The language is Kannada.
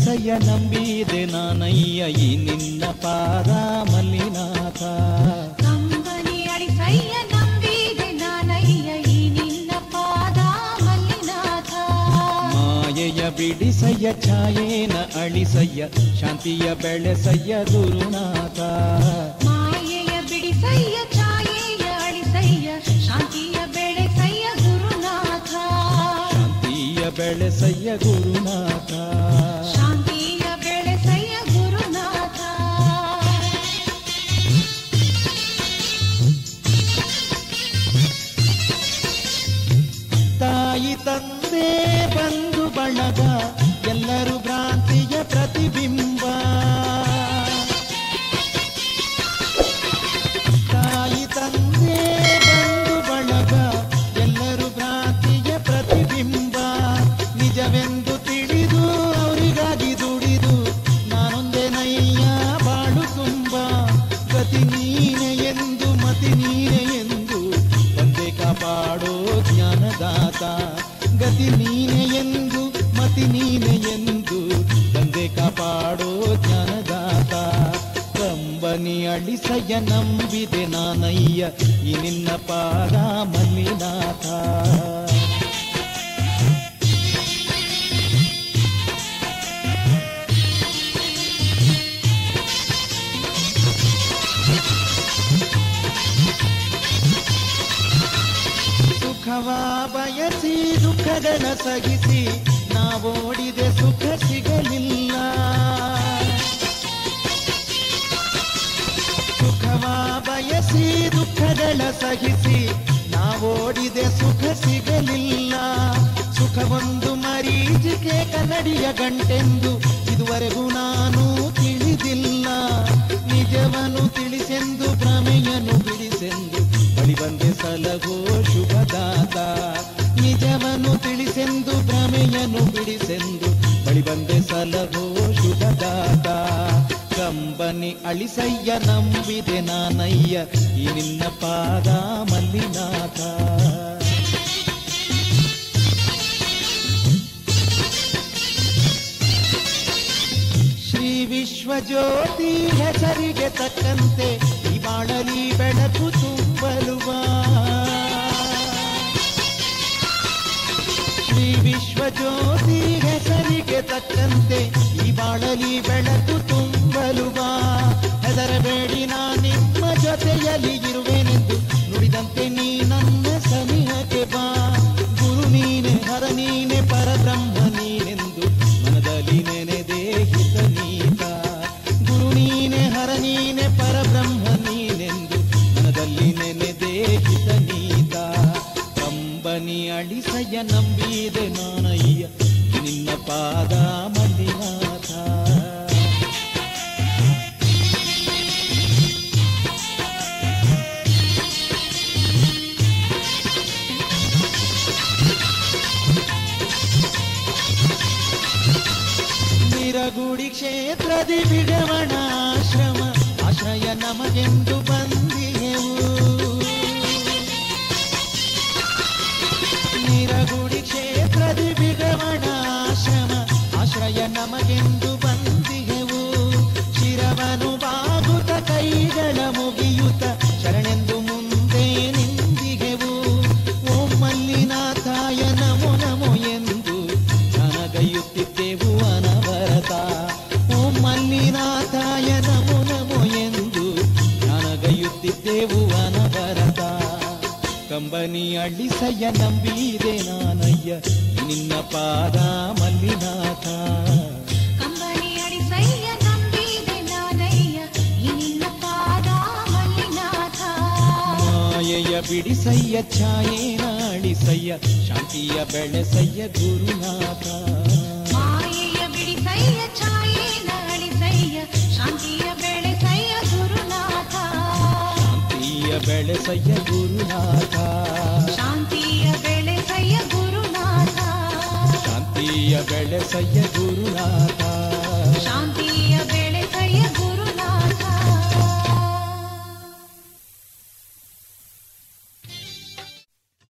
ಅಳಿಸಯ್ಯ ನಂಬಿದೆ ನಾನಯ್ಯ ಈ ನಿನ್ನ ಪಾದ ಮಲ್ಲಿನಾಥ. ಕಂಬನಿ ಅಳಿಸಯ್ಯ ನಂಬಿದೆ ನಾನಯ್ಯ ಈ ನಿನ್ನ ಪಾದ ಮಲ್ಲಿನಾಥ. ಮಾಯೆಯ ಬಿಡಿಸಯ್ಯ ಛಾಯೇನ ಅಳಿಸಯ್ಯ ಶಾಂತಿಯ ಬೆಳೆಸಯ್ಯ ಗುರುನಾಥ. ಮಾಯೆಯ ಬಿಡಿಸಯ್ಯ ಛಾಯೆಯ ಅಳಿಸಯ್ಯ ಶಾಂತಿಯ ಬೆಳೆಸಯ್ಯ ಗುರುನಾಥ. ಶಾಂತಿಯ ಬೆಳೆಸಯ್ಯ ಗುರುನಾಥ. ಶಾಂತಿಯ ಬೆಳೆಸಯ್ಯ ಗುರುನಾಥ. ತಾಯಿ ತಂದೆ ಬಂಧು ಬಳಗ ಎಲ್ಲರೂ ಭ್ರಾಂತಿಯ ಪ್ರತಿಬಿಂಬ. ತಾಯಿ ತಂದೆ ಬಂಧು ಬಳಗ ಎಲ್ಲರೂ ಭ್ರಾಂತಿಯ ಪ್ರತಿಬಿಂಬ. ನಿಜವೆಂದು ತಿಳಿದು ಅವರಿಗಾಗಿ ದುಡಿದು ನಾನೊಂದೇ ನಯ್ಯ ಬಾಳು ತುಂಬ. ಗತಿ ನೀನೆ ಎಂದು ಮತಿ ನೀನೆ ಎಂದು ತಂದೆ ಕಾಪಾಡೋ ಜ್ಞಾನದಾತ. ಗತಿ ನೀನೆ ಎಂದು ಮತಿ ನೀನೆ ಎಂದು ತಂದೆ ಕಾಪಾಡೋ ಜ್ಞಾನದಾತ. ಕಂಬನಿ ಅಳಿಸಯ್ಯ ನಂಬಿದೆ ನಾನಯ್ಯ ಈ ನಿನ್ನ ಪಾದ ಮಲ್ಲಿನಾಥ. ಸುಖವ ಬಯಸಿ ದುಃಖಗಳ ಸಗಿಸಿ ನಾವೋಡಿದೆ ಸುಖ ಸಿಗಲಿಲ್ಲ. ಸುಖವ ಬಯಸಿ ದುಃಖಗಳ ಸಹಿಸಿ ನಾವೋಡಿದೆ ಸುಖ ಸಿಗಲಿಲ್ಲ. ಸುಖವೊಂದು ಮರೀಚಿಕೆ ಕನ್ನಡಿಯ ಗಂಟೆಂದು ಇದುವರೆಗೂ ನಾನು ತಿಳಿದಿಲ್ಲ. ನಿಜವನ್ನು ತಿಳಿಸೆಂದು ಭ್ರಮೆಯನ್ನು ಬಿಡಿಸೆಂದು ಬಳಿ ಬಂದೆ ಸಲಹೋ ಶುಭದಾತ. ನಿಜವನ್ನು ತಿಳಿಸೆಂದು ಭ್ರಮೆಯನ್ನು ಬಿಡಿಸೆಂದು ಬಳಿ ಬಂದೆ ಸಲಹೋ ಶುಭದಾತ. ಕಂಬನಿ ಅಳಿಸಯ್ಯ ನಂಬಿದೆ ನಾನಯ್ಯ ಈ ನಿನ್ನ ಪಾದ ಮಲ್ಲಿನಾಥ. ಶ್ರೀ ವಿಶ್ವಜ್ಯೋತಿ ಹೆಸರಿಗೆ ತಕ್ಕಂತೆ ಈ ಬಾಳಲಿ ಬೆಳಕು ತುಂಬಲುವ. ಶ್ರೀ ವಿಶ್ವಜ್ಯೋತಿ ಹೆಸರಿಗೆ ತಕ್ಕಂತೆ ಈ ಬಾಳಲಿ ಬೆಳಕು ತುಂಬಲುವ. ಹೆದರಬೇಡಿ ನಾ ನಿಮ್ಮ ಜೊತೆಯಲ್ಲಿ ಇರುವೆನೆಂದು ನುಡಿದಂತೆ ನೀ ನನ್ನ ಸನಿಹಕ್ಕೆ ಬಾ. ಗುರು ನೀನೆ ಹರ ನೀನೆ ಪರಬ್ರಹ್ಮ ನೀನೆಂದು ಮನದಲ್ಲಿ ನೆನೆದೇ ಹಿತ ನೀತ. ಗುರು ನೀನೆ ಹರ ನೀನೆ ಪರಬ್ರಹ್ಮ ನೀನೆಂದು ಮನದಲ್ಲಿ ನೆನೆದೇ ಹಿತ ನೀತ. ಕಂಬನಿ ಅಳಿಸಯ್ಯ ನಂಬಿದೆ ನಾನಯ್ಯ ನಿನ್ನ ಪಾದ ಮಲ್ಲಿನಾಥ. ನಿರಗುಡಿ ಕ್ಷೇತ್ರದಿ ಬಿಡವಣ ಆಶ್ರಮ ಆಶ್ರಯ ನಮಗೆಂದು ಬಂದಿಯೆವು. ನಿರಗುಡಿ ಕ್ಷೇತ್ರದಿ ಬಿಡವಣ ಆಶ್ರಮ ಆಶ್ರಯ ನಮಗೆಂದು ಬಂದಿಯೆವು. ಶಿರವನು ಬಾಗುತ್ತ ಕೈಗಳ ಮುಗಿಯುತ್ತ ಶರಣೆಂದು ಮುಂದೆ ನಿಂದಿಗೆವು. ಓಂ ಮಲ್ಲಿನಾಥಾಯ ನಮೋ ನಮೋ ಎಂದು ನನಗೈಯುತ್ತಿದ್ದೆವು ಅನವರತ. ಓಂ ಮಲ್ಲಿನಾಥಾಯ ನಮೋ ನಮೋ ಎಂದು ನನಗೈಯುತ್ತಿದ್ದೆವು ಅನವರತ. ಕಂಬನಿ ಅಳಿಸಯ್ಯ ನಂಬಿದೆ ನಾನಯ್ಯ ನಿನ್ನ ಪಾದ ಮಲ್ಲಿನಾಥ. ಕಂಬನಿ ಅಳಿಸಯ್ಯ ನಂಬಿದೆ ನಾನಯ್ಯ ಈ ನಿನ್ನ ಪಾದ ಮಲ್ಲಿನಾಥ. ಮಾಯೆಯ ಬಿಡಿಸಯ್ಯ ಛಾಯೇನ ಅಳಿಸಯ್ಯ ಶಾಂತಿಯ ಬೆಳೆಸಯ್ಯ ಗುರುನಾಥ. ಮಾಯೆಯ ಬಿಡಿಸಯ್ಯ ಛಾಯೇನ ಅಳಿಸಯ್ಯ ಶಾಂತಿಯ ಬೆಳೆಸಯ್ಯ ಗುರುನಾಥ. ಶಾಂತಿಯ ಬೆಳೆಸಯ್ಯ ಗುರುನಾಥ. ಶಾಂತಿಯ ಬೆಳೆಸಯ್ಯ ಗುರುನಾಥ. ಶಾಂತಿಯ ಬೆಳೆಸಯ್ಯ ಗುರುನಾಥ. ಶಾಂತಿ